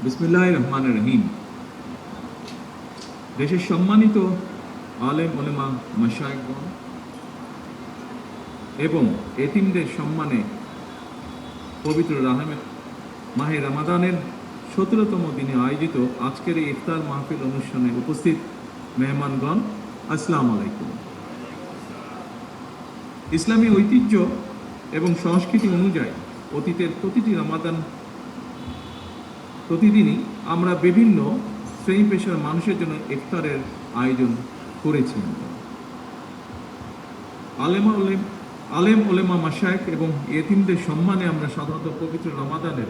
বিসমিল্লাহির রহমানির রহিম। দেশের সম্মানিত আলেম ওলেমা মাশায়েখগণ এবং এতিমদের সম্মানে পবিত্র মাহে রমাদানের ১৭তম দিনে আয়োজিত আজকের এই ইফতার মাহফিল অনুষ্ঠানে উপস্থিত মেহমানগণ, আসসালামু আলাইকুম। ইসলামী ঐতিহ্য এবং সংস্কৃতি অনুযায়ী অতীতের প্রতিটি রমাদান প্রতিদিনই আমরা বিভিন্ন শ্রেণী পেশার মানুষের জন্য ইফতারের আয়োজন করেছি। আলেম ওলেমা মাশায়েখ এবং ইয়েতিমদের সম্মানে আমরা সাধারণত পবিত্র রমাদানের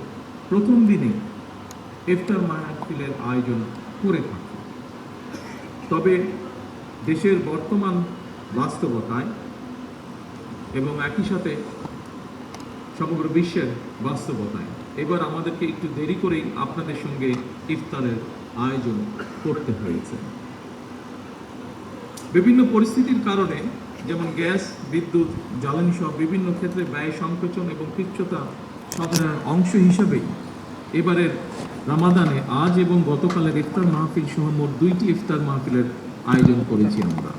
প্রথম দিনে ইফতার মাহফিলের আয়োজন করে থাকি। তবে দেশের বর্তমান বাস্তবতায় এবং একই সাথে সমগ্র বিশ্বের বাস্তবতায় এবার আমাদেরকে একটু দেরি করেই আপনাদের সঙ্গে ইফতারের আয়োজন করতে হয়েছে। বিভিন্ন পরিস্থিতির কারণে, যেমন গ্যাস, বিদ্যুৎ, জ্বালানি সহ বিভিন্ন ক্ষেত্রে ব্যয় সংকোচন এবং তুচ্ছতা সাধনার অংশ হিসাবেই এবারের রমাদানে আজ এবং গতকালের ইফতার মাহফিল সহ মোট 2টি ইফতার মাহফিলের আয়োজন করেছি আমরা।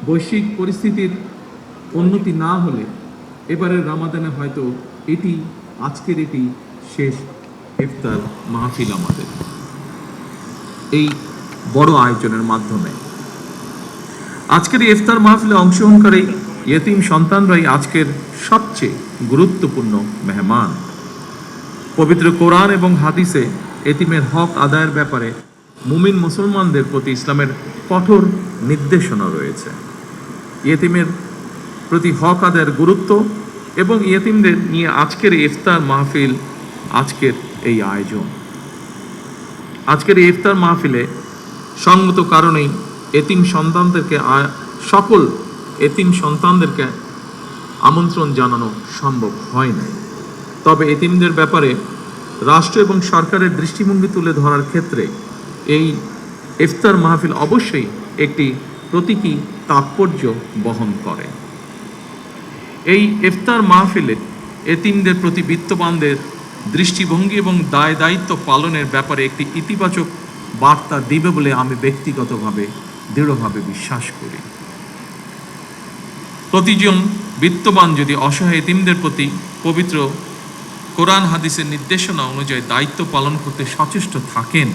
বৈশ্বিক পরিস্থিতির উন্নতি না হলে এবারের রমাদানে হয়তো আজকের এটি শেষ ইফতার মাহফিল আমাদের এই বড় আয়োজনের মাধ্যমে। আজকের এই ইফতার মাহফিলে অংশগ্রহণকারী ইয়েতিম সন্তানরাই আজকের সবচেয়ে গুরুত্বপূর্ণ মেহমান। পবিত্র কোরআন এবং হাদিসে এতিমের হক আদায়ের ব্যাপারে মুমিন মুসলমানদের প্রতি ইসলামের কঠোর নির্দেশনা রয়েছে। ইয়েতিমের প্রতি হক আদায়ের গুরুত্ব এবং ইয়েতিমদের নিয়ে আজকের ইফতার মাহফিল, আজকের এই আয়োজন। আজকের এই ইফতার মাহফিলে সঙ্গত কারণেই সকল এতিম সন্তানদেরকে আমন্ত্রণ জানানো সম্ভব হয় নাই। তবে এতিমদের ব্যাপারে রাষ্ট্র এবং সরকারের দৃষ্টিভঙ্গি তুলে ধরার ক্ষেত্রে এই ইফতার মাহফিল অবশ্যই একটি প্রতীকী তাৎপর্য বহন করে। এই ইফতার মাহফিলে এতিমদের প্রতি বিত্তবানদের দৃষ্টিভঙ্গি এবং দায় দায়িত্ব পালনের ব্যাপারে একটি ইতিবাচক বার্তা দিবে বলে আমি ব্যক্তিগতভাবে দৃঢ়ভাবে বিশ্বাস করি। প্রতিজন বিত্তবান যদি অসহায় এতিমদের প্রতি পবিত্র কোরআন হাদিসের নির্দেশনা অনুযায়ী দায়িত্ব পালন করতে সচেষ্ট থাকেন,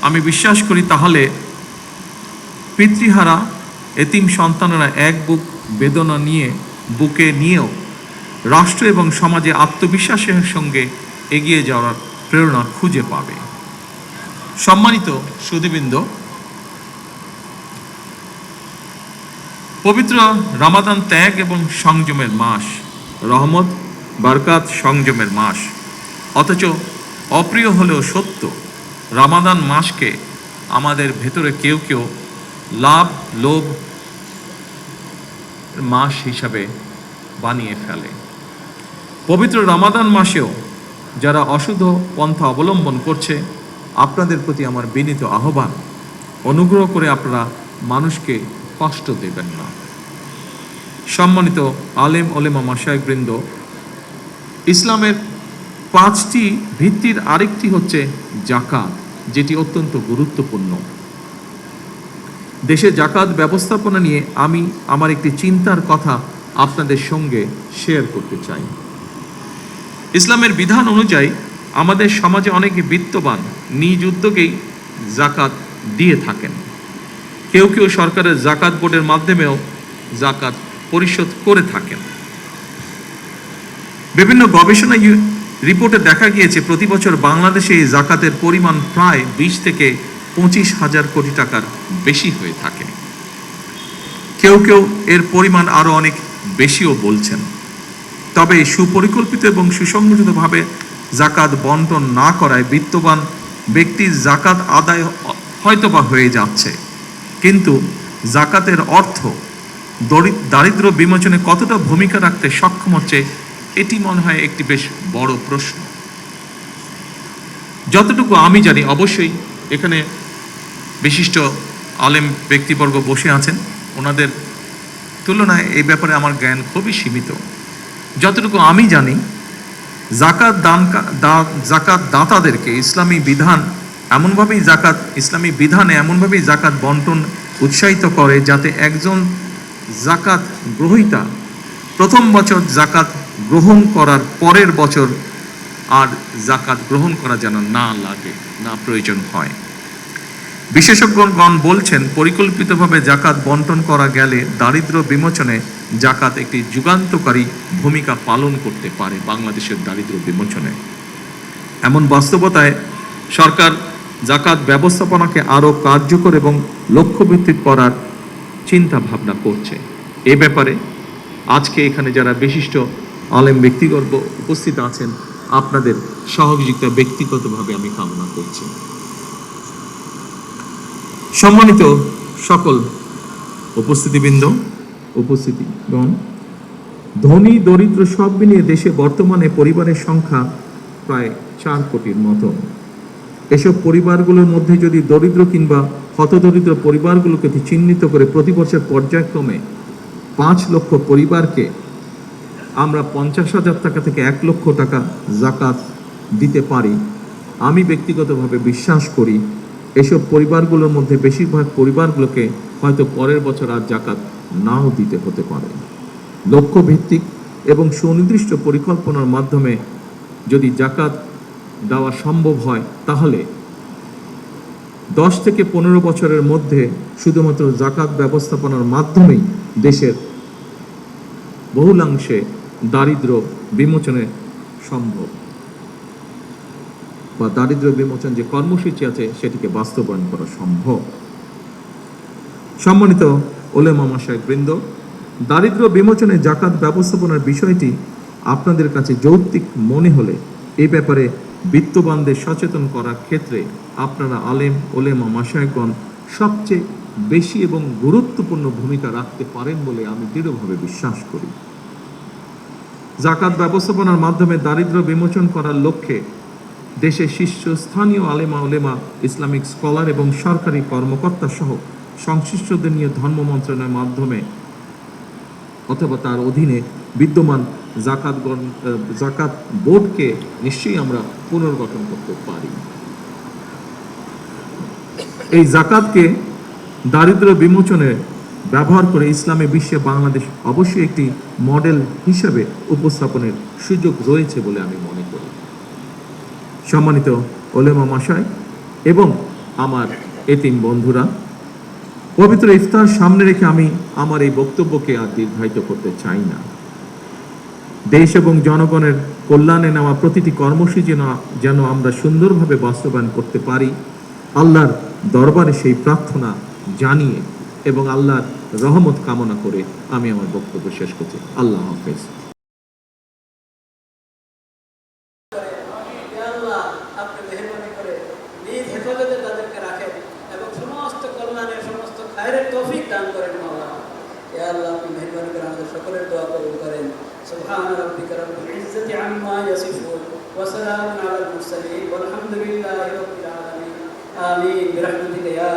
আমি বিশ্বাস করি তাহলে পিতৃহারা এতিম সন্তানেরা এক বুক বেদনা বুকে নিয়েও রাষ্ট্র এবং সমাজে আত্মবিশ্বাসের সঙ্গে এগিয়ে যাওয়ার প্রেরণা খুঁজে পাবে। সম্মানিত সুধীবৃন্দ, পবিত্র রমাদান ত্যাগ এবং সংযমের মাস, রহমত, বরকত, সংযমের মাস। অথচ অপ্রিয় হলেও সত্য, রমাদান মাসকে আমাদের ভেতরে কেউ কেউ লোভ মাস হিসাবে বানিয়ে ফেলে। পবিত্র রমাদান মাসেও যারা অশুদ্ধ পন্থা অবলম্বন করছে, আপনাদের প্রতি আমার বিনীত আহ্বান, অনুগ্রহ করে আপনারা মানুষকে কষ্ট দেবেন না। সম্মানিত আলেম ওলেমা মাশায়েখবৃন্দ, ইসলামের 5টি ভিত্তির আরেকটি হচ্ছে জাকাত, যেটি অত্যন্ত গুরুত্বপূর্ণ। দেশে জাকাত ব্যবস্থাপনা নিয়ে আমি আমার একটি চিন্তার কথা আপনাদের সঙ্গে শেয়ার করতে চাই। ইসলামের বিধান অনুযায়ী আমাদের সমাজে অনেকে বিত্তবান নিজ উদ্যোগেই জাকাত দিয়ে থাকেন। কেউ কেউ সরকারের জাকাত বোর্ডের মাধ্যমেও জাকাত পরিশোধ করে থাকেন। বিভিন্ন গবেষণা রিপোর্টে দেখা গিয়েছে প্রতি বছর বাংলাদেশে এই জাকাতের পরিমাণ প্রায় 20 থেকে 25,000 কোটি টাকার বেশি হয়ে থাকে। কেউ কেউ এর পরিমাণ আরো অনেক বেশিও বলছেন। তবে সুপরিকল্পিত এবং সুসংগঠিতভাবে জাকাত বন্টন না করায় বিত্তবান ব্যক্তির জাকাত আদায় হয়তোবা হয়ে যাচ্ছে, কিন্তু জাকাতের অর্থ দারিদ্র বিমোচনে কতটা ভূমিকা রাখতে সক্ষম হচ্ছে, এটি মনে হয় একটি বেশ বড় প্রশ্ন। যতটুকু আমি জানি, অবশ্যই এখানে বিশিষ্ট আলেম ব্যক্তিবর্গ বসে আছেন, ওনাদের তুলনায় এই ব্যাপারে আমার জ্ঞান খুবই সীমিত। যতটুকু আমি জানি, জাকাত দাতাদেরকে ইসলামী বিধানে এমনভাবেই জাকাত বন্টন উৎসাহিত করে যাতে একজন জাকাত গ্রহীতা প্রথম বছর জাকাত গ্রহণ করার পরের বছর আর জাকাত গ্রহণ করা যেন না লাগে, না প্রয়োজন হয়। বিশেষজ্ঞগণ বলছেন পরিকল্পিতভাবে জাকাত বন্টন করা গেলে দারিদ্র্য বিমোচনে জাকাত একটি যুগান্তকারী ভূমিকা পালন করতে পারে বাংলাদেশের দারিদ্র্য বিমোচনে। এমন বাস্তবতায় সরকার জাকাত ব্যবস্থাপনাকে আরও কার্যকর এবং লক্ষ্যভিত্তিক করার চিন্তা ভাবনা করছে। এ ব্যাপারে আজকে এখানে যারা বিশিষ্ট আলেম ব্যক্তিগণ উপস্থিত আছেন, আপনাদের সহযোগিতা ব্যক্তিগতভাবে আমি কামনা করছি। সম্মানিত সকল উপস্থিতিগণ, ধনী দরিদ্র সব মিলিয়ে দেশে বর্তমানে পরিবারের সংখ্যা প্রায় 4 কোটির মতো। এসব পরিবারগুলোর মধ্যে যদি দরিদ্র কিংবা হতদরিদ্র পরিবারগুলোকে চিহ্নিত করে প্রতি বছর পর্যায়ক্রমে 5 লক্ষ পরিবারকে আমরা 50,000 টাকা থেকে 1 লক্ষ টাকা জাকাত দিতে পারি, আমি ব্যক্তিগতভাবে বিশ্বাস করি এসব পরিবারগুলোর মধ্যে বেশিরভাগ পরিবারগুলোকে হয়তো পরের বছর আর জাকাত নাও দিতে হতে পারে। লক্ষ্যভিত্তিক এবং সুনির্দিষ্ট পরিকল্পনার মাধ্যমে যদি জাকাত দেওয়া সম্ভব হয় তাহলে 10 থেকে 15 বছরের মধ্যে শুধুমাত্র জাকাত ব্যবস্থাপনার মাধ্যমেই দেশের বহুলাংশে দারিদ্র্য বিমোচনে সম্ভব, বা দারিদ্র্য বিমোচন যে কর্মসূচি আছে সেটিকে বাস্তবায়ন করা সম্ভব। সম্মানিত ওলেমা মাশায়েখ বৃন্দ, দারিদ্র্য বিমোচনে জাকাত ব্যবস্থাপনার বিষয়টি আপনাদের কাছে যৌক্তিক মনে হলে এই ব্যাপারে বিত্তবানদের সচেতন করার ক্ষেত্রে আপনারা আলেম ওলেমা মাশায়েখগণ সবচেয়ে বেশি এবং গুরুত্বপূর্ণ ভূমিকা রাখতে পারেন বলে আমি দৃঢ়ভাবে বিশ্বাস করি। জাকাত ব্যবস্থাপনার মাধ্যমে দারিদ্র্য বিমোচন করার লক্ষ্যে দেশের শীর্ষস্থানীয় আলেমা ওলেমা, ইসলামিক স্কলার এবং সরকারি কর্মকর্তা সহ সংশ্লিষ্টদের নিয়ে ধর্ম মন্ত্রণালয়ের মাধ্যমে অথবা তার অধীনে বিদ্যমান জাকাত বোর্ডকে নিশ্চয়ই আমরা পুনর্গঠন করতে পারি। এই জাকাতকে দারিদ্র্য বিমোচনে ব্যবহার করে ইসলামী বিশ্বে বাংলাদেশ অবশ্যই একটি মডেল হিসেবে উপস্থাপনের সুযোগ রয়েছে বলে আমি মনে করি। সম্মানিত ওলেমা মাশায়েখ এবং আমার এতিম বন্ধুরা, পবিত্র ইফতার সামনে রেখে আমি আমার এই বক্তব্যকে আর দীর্ঘায়িত করতে চাই না। দেশ এবং জনগণের কল্যাণে নেওয়া প্রতিটি কর্মসূচি যেন আমরা সুন্দরভাবে বাস্তবায়ন করতে পারি, আল্লাহর দরবারে সেই প্রার্থনা জানিয়ে এবং আল্লাহর রহমত কামনা করে আমি আমার বক্তব্য শেষ করছি। আল্লাহ হাফেজ। سبحان ربك رب العزة عما يصفون وسلام على المرسلين والحمد لله رب العالمين آمين برحمتك يا